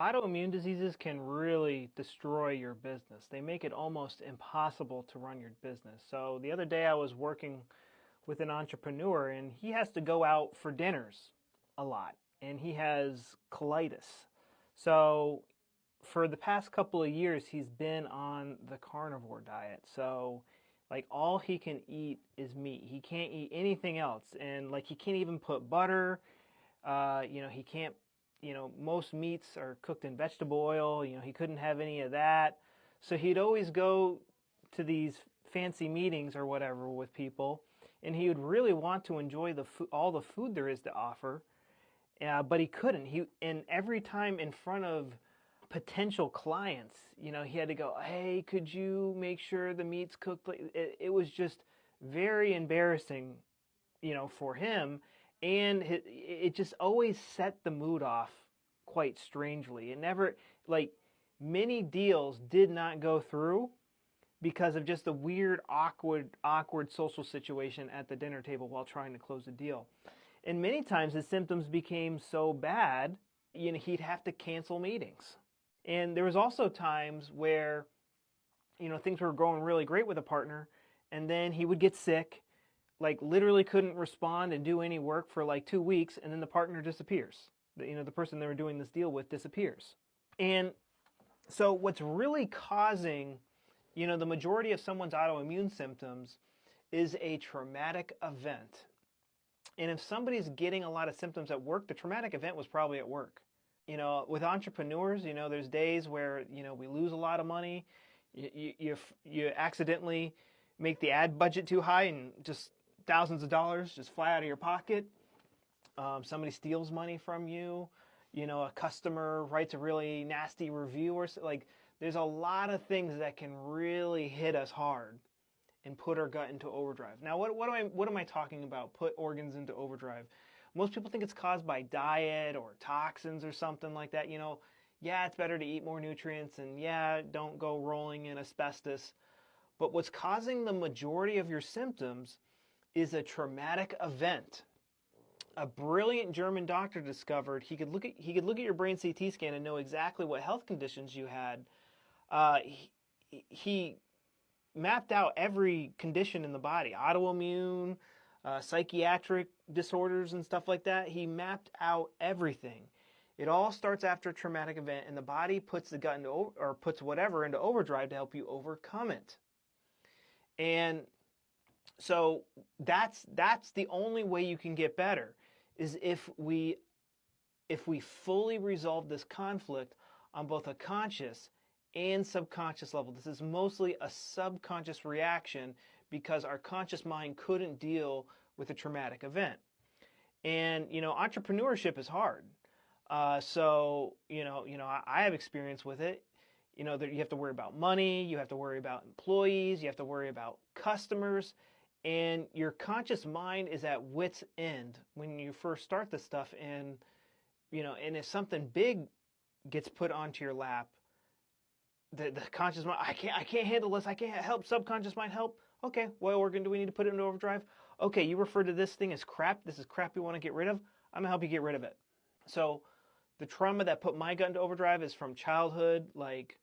Autoimmune diseases can really destroy your business. They make it almost impossible to run your business. So the other day I was working with an entrepreneur and he has to go out for dinners a lot and he has colitis. So for the past couple of years he's been on the carnivore diet. So like all he can eat is meat. He can't eat anything else, and like he can't even put butter. He can't, most meats are cooked in vegetable oil. He couldn't have any of that. So he'd always go to these fancy meetings or whatever with people, and he would really want to enjoy all the food there is to offer, but he couldn't. And every time in front of potential clients, he had to go, "Hey, could you make sure the meat's cooked?" It was just very embarrassing, for him, and it just always set the mood off quite strangely. It never, like, many deals did not go through because of just the weird, awkward social situation at the dinner table while trying to close a deal. And many times the symptoms became so bad, he'd have to cancel meetings. And there was also times where, things were going really great with a partner, and then he would get sick, like literally couldn't respond and do any work for like 2 weeks, and then the partner disappears. The person they were doing this deal with disappears. And so what's really causing, the majority of someone's autoimmune symptoms is a traumatic event. And if somebody's getting a lot of symptoms at work, the traumatic event was probably at work. With entrepreneurs, there's days where, we lose a lot of money. You accidentally make the ad budget too high and just thousands of dollars just fly out of your pocket. Somebody steals money from you. A customer writes a really nasty review, or like, there's a lot of things that can really hit us hard and put our gut into overdrive. Now, what am I talking about? Put organs into overdrive. Most people think it's caused by diet or toxins or something like that. Yeah, it's better to eat more nutrients, and yeah, don't go rolling in asbestos. But what's causing the majority of your symptoms is a traumatic event. A brilliant German doctor discovered he could look at your brain CT scan and know exactly what health conditions you had. He mapped out every condition in the body, autoimmune, psychiatric disorders and stuff like that. He mapped out everything. It all starts after a traumatic event, and the body puts the gut into, or puts whatever into overdrive to help you overcome it. And so that's the only way you can get better, is if we fully resolve this conflict on both a conscious and subconscious level. This is mostly a subconscious reaction because our conscious mind couldn't deal with a traumatic event. And entrepreneurship is hard. So I have experience with it. That you have to worry about money, you have to worry about employees, you have to worry about customers, and your conscious mind is at wit's end when you first start this stuff. And and if something big gets put onto your lap, the conscious mind, I can't handle this, I can't help. Subconscious mind, help. Okay, what organ do we need to put into overdrive? Okay, you refer to this thing as crap. This is crap you want to get rid of. I'm gonna help you get rid of it. So the trauma that put my gut into overdrive is from childhood, like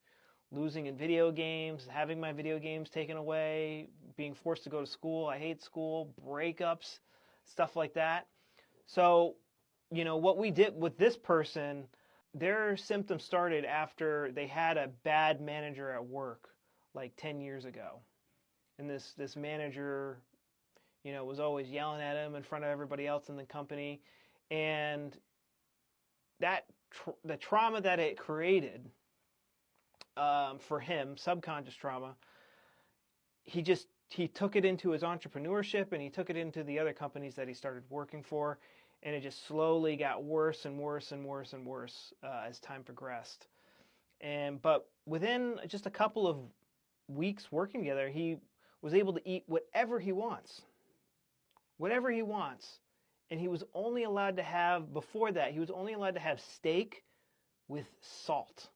losing in video games, having my video games taken away, being forced to go to school. I hate school, breakups, stuff like that. So, what we did with this person, their symptoms started after they had a bad manager at work like 10 years ago. And this manager, was always yelling at him in front of everybody else in the company. And that the trauma that it created for him, subconscious trauma, he took it into his entrepreneurship, and he took it into the other companies that he started working for, and it just slowly got worse and worse and worse and worse as time progressed. But within just a couple of weeks working together, he was able to eat whatever he wants. Whatever he wants. And he was only allowed to have, before that, he was only allowed to have steak with salt.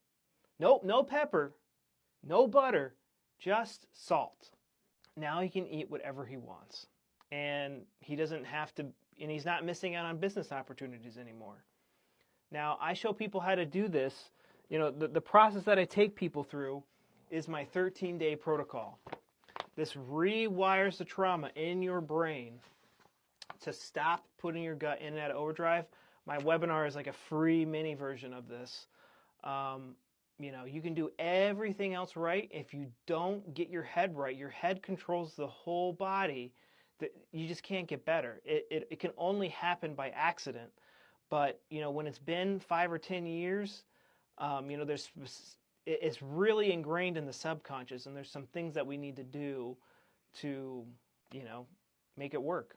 Nope, no pepper, no butter, just salt. Now he can eat whatever he wants. And he doesn't have to, and he's not missing out on business opportunities anymore. Now, I show people how to do this The process that I take people through is my 13-day protocol. This rewires the trauma in your brain to stop putting your gut in and out of overdrive. My webinar is like a free mini version of this. You can do everything else right. If you don't get your head right, your head controls the whole body. You just can't get better. It can only happen by accident. But when it's been 5 or 10 years, it's really ingrained in the subconscious, and there's some things that we need to do to make it work.